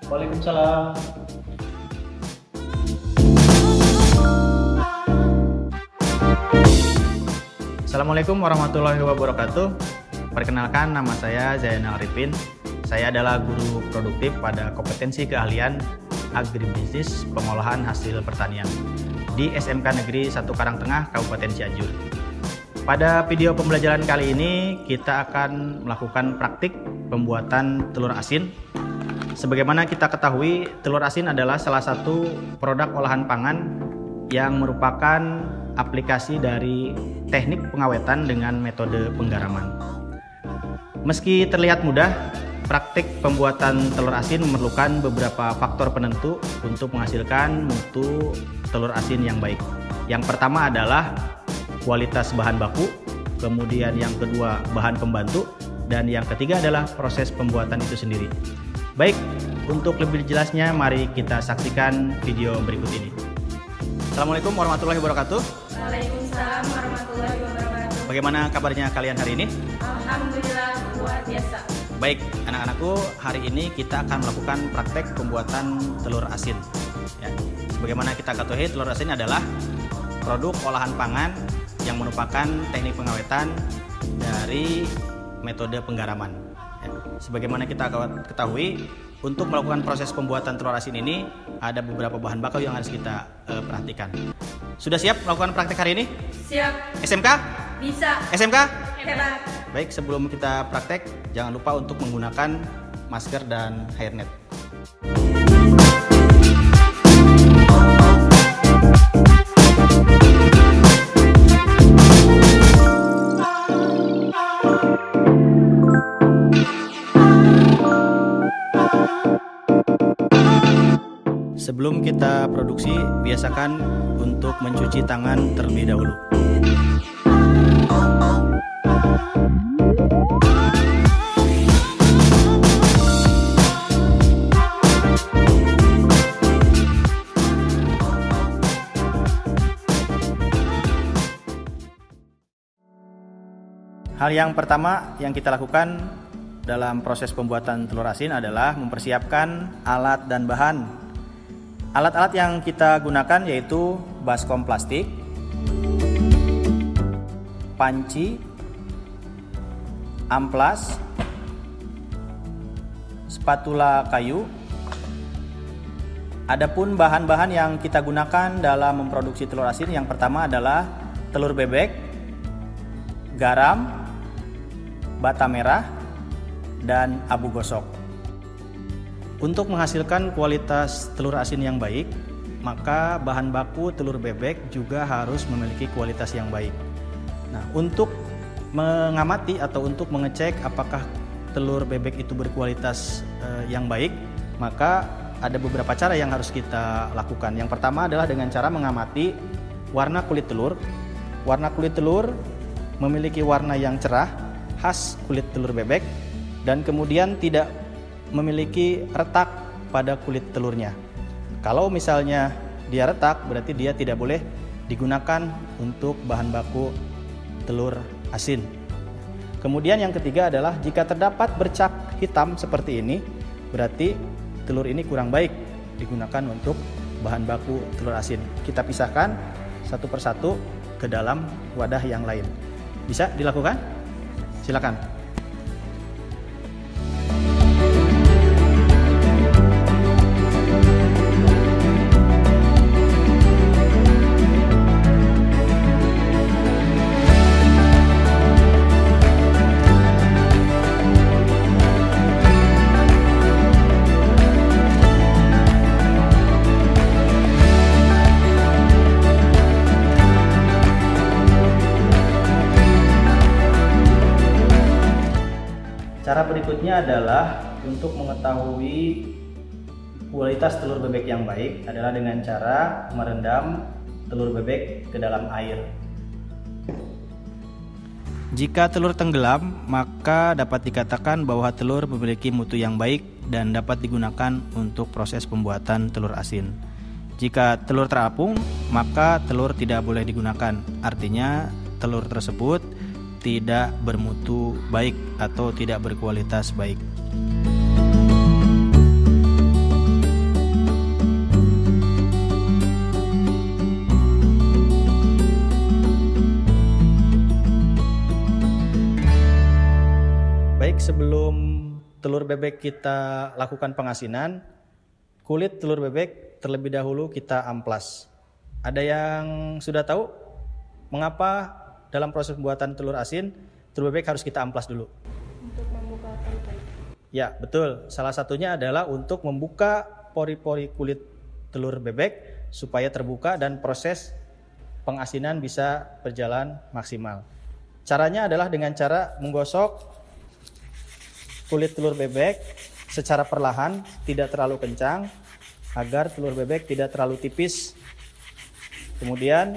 Waalaikumsalam. Assalamualaikum warahmatullahi wabarakatuh. Perkenalkan, nama saya Zainal Arifin. Saya adalah guru produktif pada kompetensi keahlian agribisnis pengolahan hasil pertanian di SMK Negeri 1 Karangtengah, Kabupaten Cianjur. Pada video pembelajaran kali ini kita akan melakukan praktik pembuatan telur asin. Sebagaimana kita ketahui, telur asin adalah salah satu produk olahan pangan yang merupakan aplikasi dari teknik pengawetan dengan metode penggaraman. Meski terlihat mudah, praktik pembuatan telur asin memerlukan beberapa faktor penentu untuk menghasilkan mutu telur asin yang baik. Yang pertama adalah kualitas bahan baku, kemudian yang kedua bahan pembantu, dan yang ketiga adalah proses pembuatan itu sendiri. Baik, untuk lebih jelasnya mari kita saksikan video berikut ini. Assalamualaikum warahmatullahi wabarakatuh. Waalaikumsalam warahmatullahi wabarakatuh. Bagaimana kabarnya kalian hari ini? Alhamdulillah luar biasa. Baik, anak-anakku, hari ini kita akan melakukan praktek pembuatan telur asin. Ya, sebagaimana kita ketahui, telur asin adalah produk olahan pangan yang merupakan teknik pengawetan dari metode penggaraman. Sebagaimana kita ketahui, untuk melakukan proses pembuatan telur asin ini ada beberapa bahan baku yang harus kita perhatikan. Sudah siap melakukan praktek hari ini? Siap. SMK? Bisa. SMK? Hebat. Baik, sebelum kita praktek, jangan lupa untuk menggunakan masker dan hairnet. Sebelum kita produksi, biasakan untuk mencuci tangan terlebih dahulu. Hal yang pertama yang kita lakukan dalam proses pembuatan telur asin adalah mempersiapkan alat dan bahan. Alat-alat yang kita gunakan yaitu baskom plastik, panci, amplas, spatula kayu. Adapun bahan-bahan yang kita gunakan dalam memproduksi telur asin, yang pertama adalah telur bebek, garam, bata merah, dan abu gosok. Untuk menghasilkan kualitas telur asin yang baik, maka bahan baku telur bebek juga harus memiliki kualitas yang baik. Nah, untuk mengamati atau untuk mengecek apakah telur bebek itu berkualitas yang baik, maka ada beberapa cara yang harus kita lakukan. Yang pertama adalah dengan cara mengamati warna kulit telur. Warna kulit telur memiliki warna yang cerah, khas kulit telur bebek, dan kemudian tidak memiliki retak pada kulit telurnya. Kalau misalnya dia retak, berarti dia tidak boleh digunakan untuk bahan baku telur asin. Kemudian yang ketiga adalah jika terdapat bercak hitam seperti ini, berarti telur ini kurang baik digunakan untuk bahan baku telur asin. Kita pisahkan satu persatu ke dalam wadah yang lain. Bisa dilakukan? Silakan. Cara berikutnya adalah untuk mengetahui kualitas telur bebek yang baik adalah dengan cara merendam telur bebek ke dalam air. Jika telur tenggelam, maka dapat dikatakan bahwa telur memiliki mutu yang baik dan dapat digunakan untuk proses pembuatan telur asin. Jika telur terapung, maka telur tidak boleh digunakan. Artinya, telur tersebut tidak bermutu baik atau tidak berkualitas baik. Baik, sebelum telur bebek kita lakukan pengasinan, kulit telur bebek terlebih dahulu kita amplas. Ada yang sudah tahu mengapa dalam proses pembuatan telur asin, telur bebek harus kita amplas dulu? Untuk membuka telur. Ya, betul. Salah satunya adalah untuk membuka pori-pori kulit telur bebek supaya terbuka dan proses pengasinan bisa berjalan maksimal. Caranya adalah dengan cara menggosok kulit telur bebek secara perlahan, tidak terlalu kencang, agar telur bebek tidak terlalu tipis. Kemudian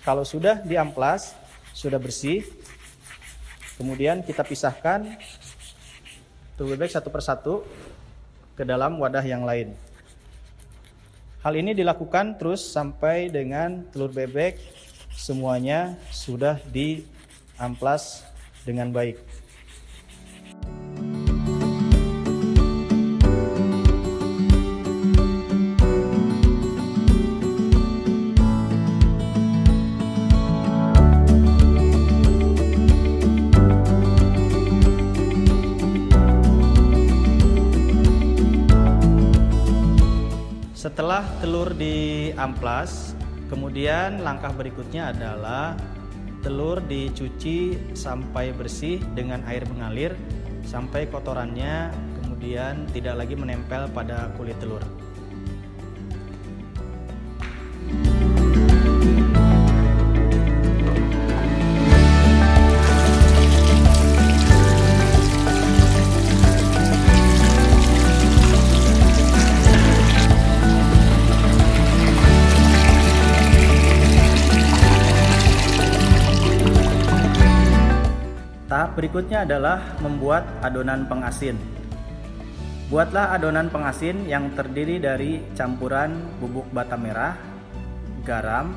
kalau sudah diamplas, sudah bersih, kemudian kita pisahkan telur bebek satu persatu ke dalam wadah yang lain. Hal ini dilakukan terus sampai dengan telur bebek semuanya sudah diamplas dengan baik. Setelah telur diamplas, kemudian langkah berikutnya adalah telur dicuci sampai bersih dengan air mengalir sampai kotorannya kemudian tidak lagi menempel pada kulit telur. Tahap berikutnya adalah membuat adonan pengasin. Buatlah adonan pengasin yang terdiri dari campuran bubuk bata merah, garam,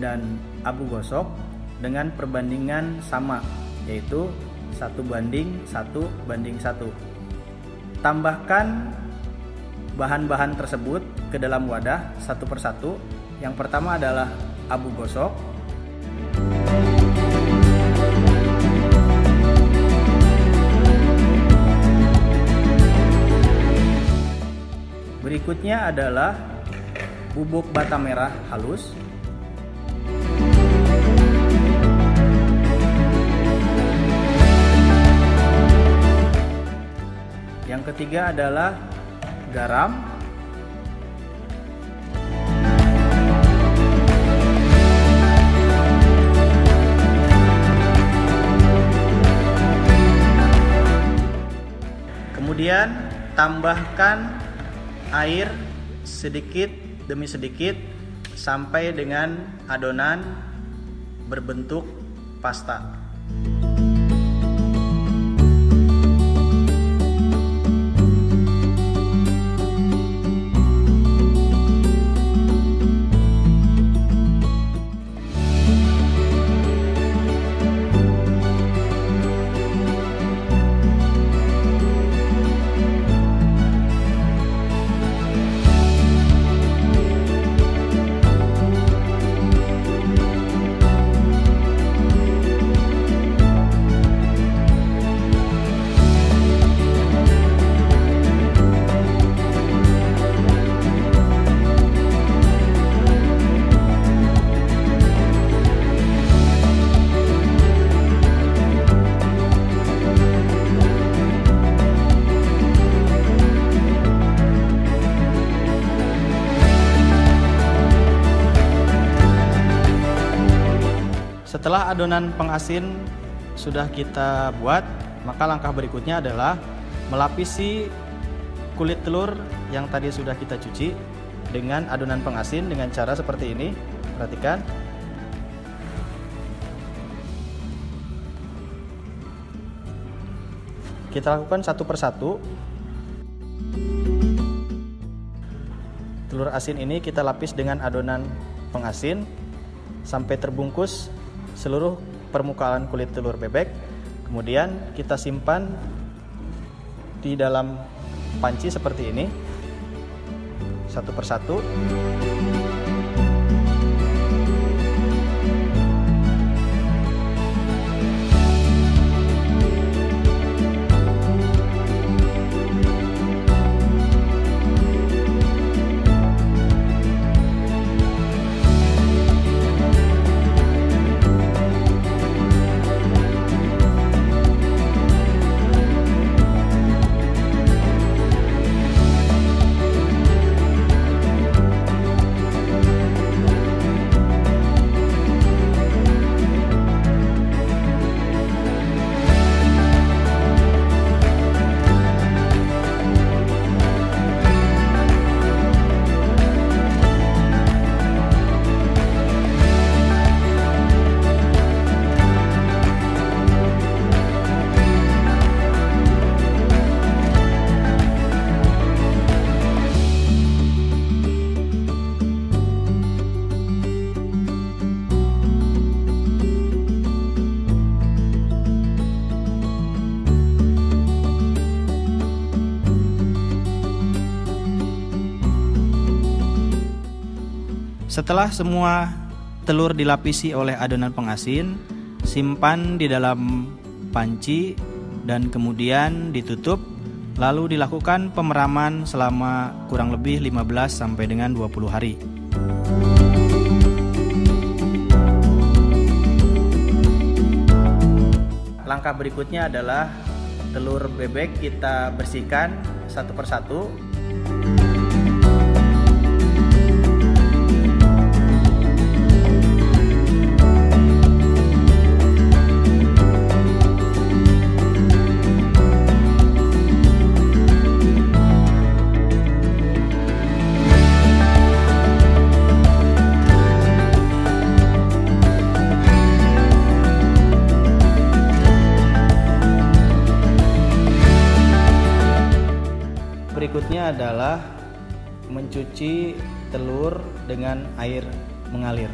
dan abu gosok dengan perbandingan sama, yaitu 1:1:1. Tambahkan bahan-bahan tersebut ke dalam wadah satu persatu. Yang pertama adalah abu gosok, berikutnya adalah bubuk bata merah halus, yang ketiga adalah garam, kemudian tambahkan air sedikit demi sedikit sampai dengan adonan berbentuk pasta. Setelah adonan pengasin sudah kita buat, maka langkah berikutnya adalah melapisi kulit telur yang tadi sudah kita cuci dengan adonan pengasin dengan cara seperti ini. Perhatikan. Kita lakukan satu persatu. Telur asin ini kita lapis dengan adonan pengasin sampai terbungkus seluruh permukaan kulit telur bebek. Kemudian kita simpan di dalam panci seperti ini, satu persatu. Setelah semua telur dilapisi oleh adonan pengasin, simpan di dalam panci dan kemudian ditutup, lalu dilakukan pemeraman selama kurang lebih 15 sampai dengan 20 hari. Langkah berikutnya adalah telur bebek kita bersihkan satu persatu. Berikutnya adalah mencuci telur dengan air mengalir.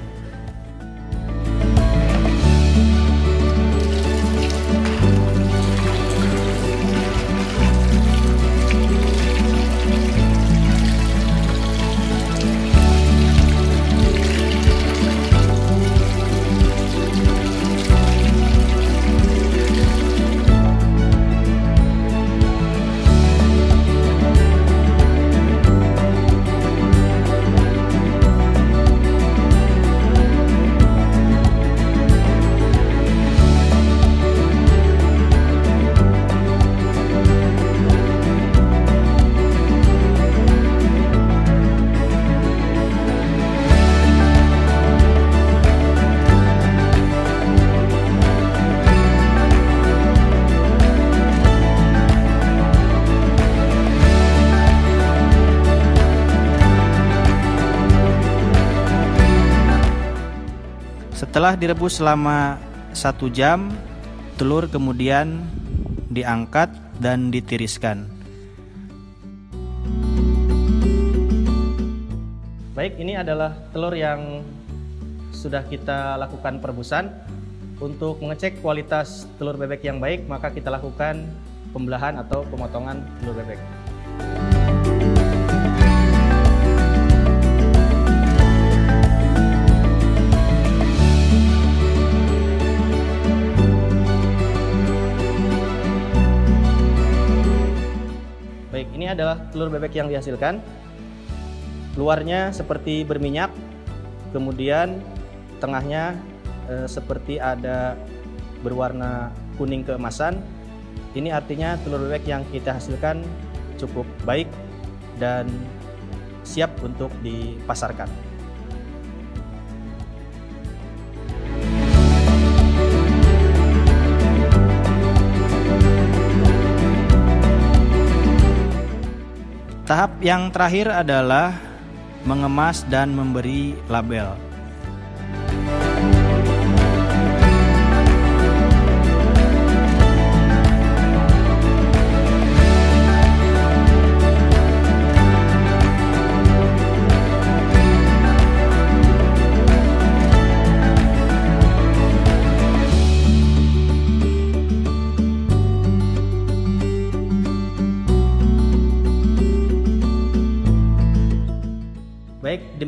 Setelah direbus selama 1 jam, telur kemudian diangkat dan ditiriskan. Baik, ini adalah telur yang sudah kita lakukan perebusan. Untuk mengecek kualitas telur bebek yang baik, maka kita lakukan pembelahan atau pemotongan telur bebek. Baik, ini adalah telur bebek yang dihasilkan. Luarnya seperti berminyak, kemudian tengahnya seperti ada berwarna kuning keemasan. Ini artinya telur bebek yang kita hasilkan cukup baik dan siap untuk dipasarkan. Tahap yang terakhir adalah mengemas dan memberi label.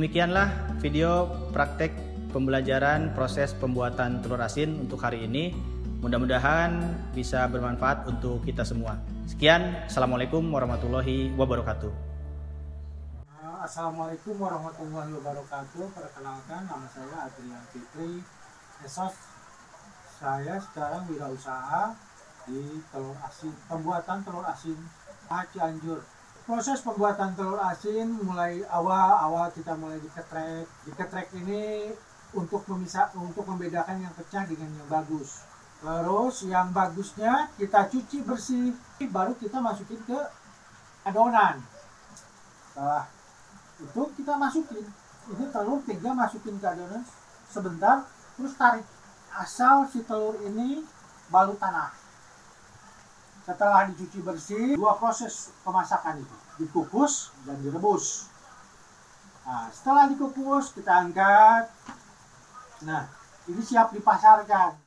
Demikianlah video praktek pembelajaran proses pembuatan telur asin untuk hari ini. Mudah-mudahan bisa bermanfaat untuk kita semua. Sekian, Assalamualaikum warahmatullahi wabarakatuh. Assalamualaikum warahmatullahi wabarakatuh. Perkenalkan, nama saya Adrian Fitri Esos. Saya sekarang wirausaha di telur asin, pembuatan telur asin Cianjur. Proses pembuatan telur asin mulai awal kita mulai diketrek. Diketrek ini untuk membedakan yang pecah dengan yang bagus. Terus yang bagusnya kita cuci bersih, baru kita masukin ke adonan. Setelah itu kita masukin, ini telur 3 masukin ke adonan sebentar, terus tarik. Asal si telur ini balut tanah. Setelah dicuci bersih, 2 proses pemasakan itu, dikukus dan direbus. Nah, setelah dikukus kita angkat. Nah, ini siap dipasarkan.